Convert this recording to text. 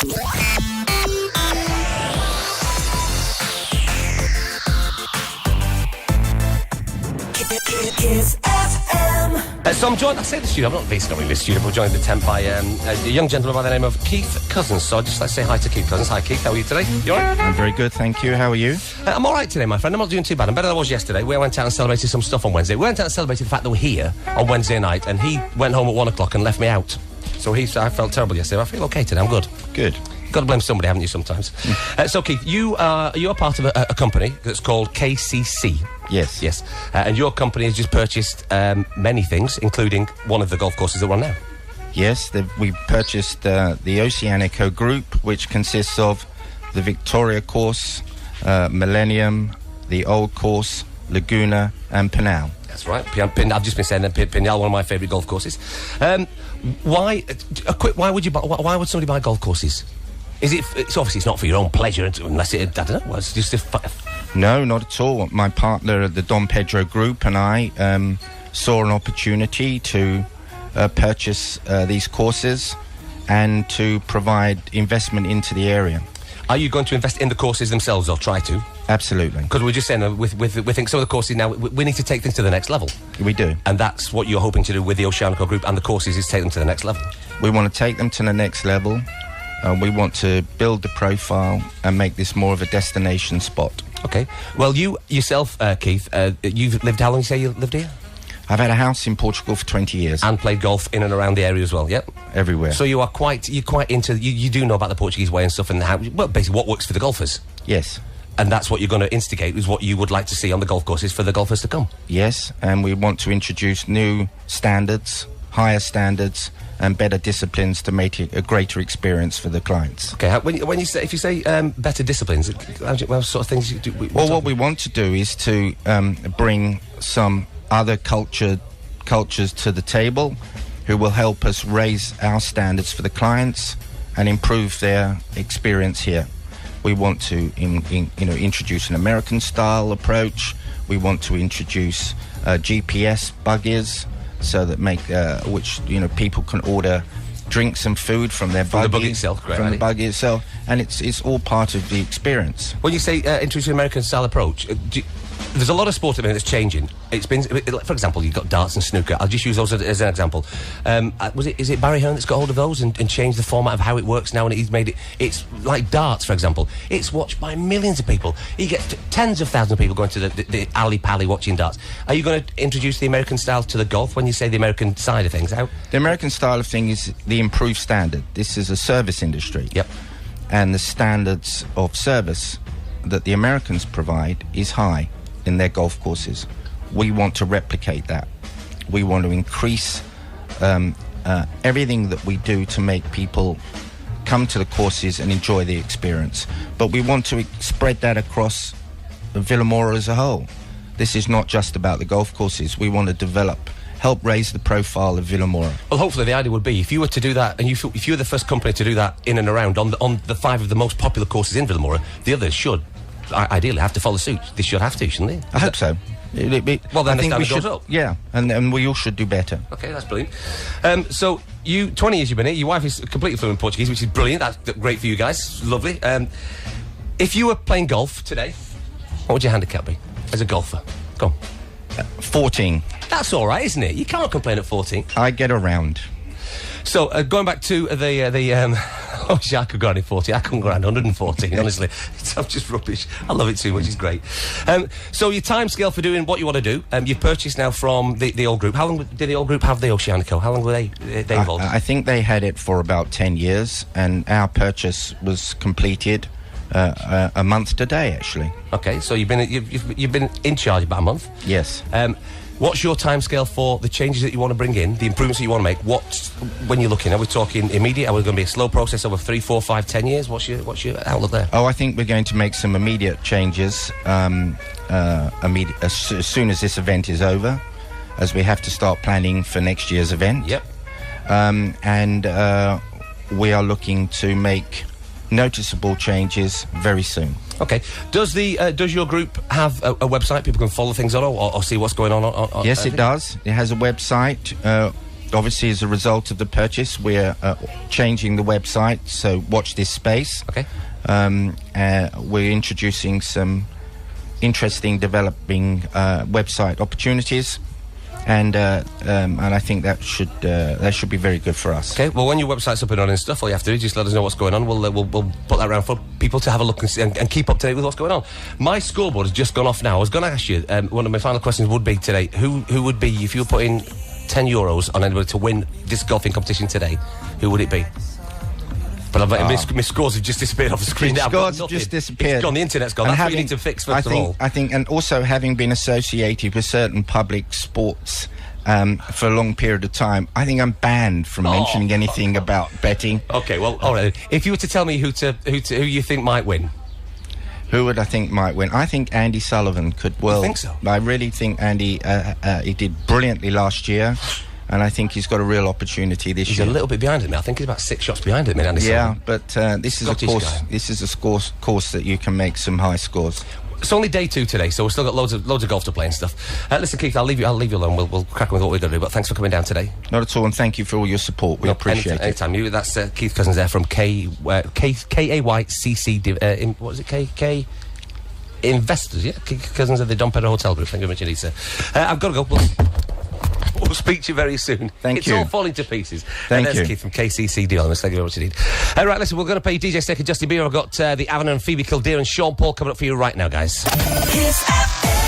Kiss FM. So I'm joined, I say the studio, I'm not basically in the studio, but we're joined at 10 by a young gentleman by the name of Keith Cousins. So I'd just like to say hi to Keith Cousins. Hi Keith, how are you today? You alright? I'm very good, thank you. How are you? I'm alright today, my friend. I'm not doing too bad. I'm better than I was yesterday. We went out and celebrated some stuff on Wednesday. We went out and celebrated the fact that we're here on Wednesday night, and he went home at 1 o'clock and left me out. So I felt terrible yesterday. I feel okay today, I'm good. Good. You've got to blame somebody, haven't you, sometimes? So, Keith, you're part of a company that's called KCC. Yes. Yes. And your company has just purchased many things, including one of the golf courses that we're on now. Yes, we purchased the Oceanico Group, which consists of the Victoria course, Millennium, the Old course, Laguna, and Pinal. That's right. I've just been saying that Pinal, one of my favourite golf courses. Why would somebody buy golf courses? It's obviously it's not for your own pleasure unless it, I don't know, it's just No, not at all. My partner at the Dom Pedro Group and I saw an opportunity to purchase these courses and to provide investment into the area. Are you going to invest in the courses themselves or try to? Absolutely. Because we're just saying we think some of the courses now, we need to take things to the next level. We do. And that's what you're hoping to do with the Oceanico Group and the courses, is take them to the next level. We want to take them to the next level. We want to build the profile and make this more of a destination spot. Okay. Well, you yourself, Keith, you've lived, how long you say you lived here? I've had a house in Portugal for 20 years. And played golf in and around the area as well, yep? Everywhere. So you're quite into, you do know about the Portuguese way and stuff, and how, well, basically what works for the golfers. Yes. And that's what you're going to instigate, is what you would like to see on the golf courses for the golfers to come. Yes, and we want to introduce new standards, higher standards, and better disciplines to make it a greater experience for the clients. Okay, when you say, if you say better disciplines, what sort of things you do? What we want to do is to bring some other cultures to the table, who will help us raise our standards for the clients and improve their experience here. We want to introduce an American style approach. We want to introduce GPS buggies, so that which people can order drinks and food from their buggy, the buggy itself, great, from the buggy itself, and it's all part of the experience. When you say introduce an American style approach, there's a lot of sport at the minute that's changing. It's been, for example, you've got darts and snooker. I'll just use those as an example. Is it Barry Hearn that's got hold of those and changed the format of how it works now, and he's made it, it's like darts, for example. It's watched by millions of people. You get tens of thousands of people going to the alley-pally watching darts. Are you going to introduce the American style to the golf when you say the American side of things? How? The American style of thing is the improved standard. This is a service industry. Yep. And the standards of service that the Americans provide is high in their golf courses. We want to replicate that. We want to increase everything that we do to make people come to the courses and enjoy the experience. But we want to spread that across Villamoura as a whole. This is not just about the golf courses. We want to help raise the profile of Villamoura. Well, hopefully the idea would be, if you were to do that, and if you were the first company to do that in and around on the 5 of the most popular courses in Villamoura, the others should ideally have to follow suit. They should have to, shouldn't they? I hope so. Well, then I think we should. Up. Yeah, and we all should do better. Okay, that's brilliant. So 20 years you've been here. Your wife is completely fluent in Portuguese, which is brilliant. That's great for you guys. Lovely. If you were playing golf today, what would your handicap be as a golfer? Go on. 14. That's all right, isn't it? You cannot complain at 14. I get around. So, going back to oh, I could go around in 40. I couldn't go around 114, honestly. I'm just rubbish. I love it too much. It's great. So, your timescale for doing what you want to do, you've purchased now from the old group. How long did the old group have the Oceanico? How long were they involved? I think they had it for about 10 years, and our purchase was completed a month today, actually. Okay, so you've been in charge about a month. Yes. What's your timescale for the changes that you want to bring in, the improvements that you want to make? When you're looking, are we talking immediate? Are we going to be a slow process over 3, 4, 5, 10 years? What's your outlook there? Oh, I think we're going to make some immediate changes as soon as this event is over, as we have to start planning for next year's event. Yep. And we are looking to make noticeable changes very soon. Okay. Does your group have a website people can follow things on or see what's going on? Yes, it does. It has a website. obviously, as a result of the purchase, we're changing the website, so watch this space. Okay. We're introducing some interesting developing website opportunities, and I think that should be very good for us. Okay, well, when your website's up and running and stuff, all you have to do is just let us know what's going on. We'll put that around for people to have a look and, see, and keep up to date with what's going on. My scoreboard has just gone off now. I was going to ask you, one of my final questions would be today, who would be, if you were putting €10 on anybody to win this golfing competition today, who would it be? But my scores have just disappeared off the screen now. Scores have just disappeared. It's gone, the internet's gone. That's what you need to fix, first of all. I think, and also having been associated with certain public sports for a long period of time, I think I'm banned from mentioning anything about betting. Okay, well, all right. If you were to tell me who you think might win, who would I think might win? I think Andy Sullivan could. Well, you think so? I really think Andy. He did brilliantly last year. And I think he's got a real opportunity this year. He's a little bit behind him. I think he's about 6 shots behind him. Andy yeah, Sullivan. but this is a Scottish course. guy. This is a course that you can make some high scores. It's only day 2 today, so we've still got loads of golf to play and stuff. Listen, Keith, I'll leave you alone. We'll crack on with what we're going to do. But thanks for coming down today. Not at all, and thank you for all your support. We appreciate it. Anytime. That's Keith Cousins there from KAYCC. What is it? K Investors. Yeah, Keith Cousins of the Dom Pedro Hotel Group. Thank you very much indeed, sir. I've got to go. We'll speak to you very soon. Thank you. It's all falling to pieces. Thank and you. there's Keith from KCC Dealers. Thank you very much indeed. Right, listen, we're going to play DJ Steak and Justin Bieber. I've got the Avan and Phoebe Kildare and Sean Paul coming up for you right now, guys. Kiss FM.